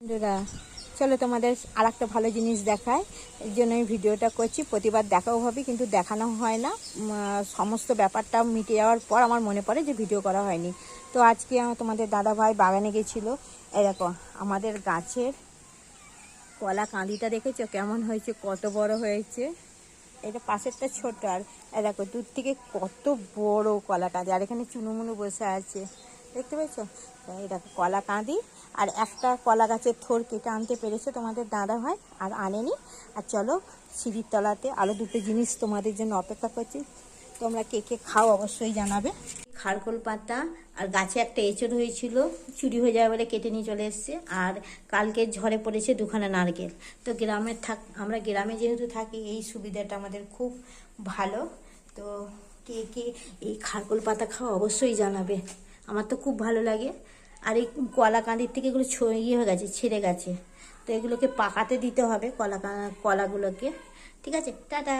বন্ধুরা, চলো তোমাদের আর একটা ভালো জিনিস দেখায়। এর জন্য আমি ভিডিওটা করছি। প্রতিবার দেখাও হবে, কিন্তু দেখানো হয় না। সমস্ত ব্যাপারটা মিটে যাওয়ার পর আমার মনে পড়ে যে ভিডিও করা হয়নি। তো আজকে তোমাদের দাদা ভাই বাগানে গেছিল। এই দেখো আমাদের গাছের কলা কাঁদিটা দেখেছো কেমন হয়েছে, কত বড় হয়েছে। এটা পাশেরটা ছোট, আর দেখো দূর থেকে কত বড় কলা কাঁদি। আর এখানে চুনুমুনু বসে আছে, দেখতে পেয়েছো? এই দেখো কলা কাঁদি। আর একটা কলা গাছের থোর কেটে আনতে পেরেছে তোমাদের দাদা ভাই, আর আনেনি। আর চলো সিঁড়ির তলাতে আরও দুটো জিনিস তোমাদের জন্য অপেক্ষা করছি। তোমরা কে কে খাও অবশ্যই জানাবে। খারকোল পাতা, আর গাছে একটা এঁচড় হয়েছিল, চুরি হয়ে যাবে বলে কেটে নিয়ে চলে এসছে। আর কালকে ঝড়ে পড়েছে দুখানা নারকেল। তো আমরা গ্রামে যেহেতু থাকি, এই সুবিধাটা আমাদের খুব ভালো। তো কে কে এই খারকোল পাতা খাওয়া অবশ্যই জানাবে। আমার তো খুব ভালো লাগে। আর এই কলা কাঁদির থেকে এগুলো ইয়ে হয়ে গেছে, ছেড়ে গেছে। তো এগুলোকে পাকাতে দিতে হবে কলাগুলোকে। ঠিক আছে, টাটা।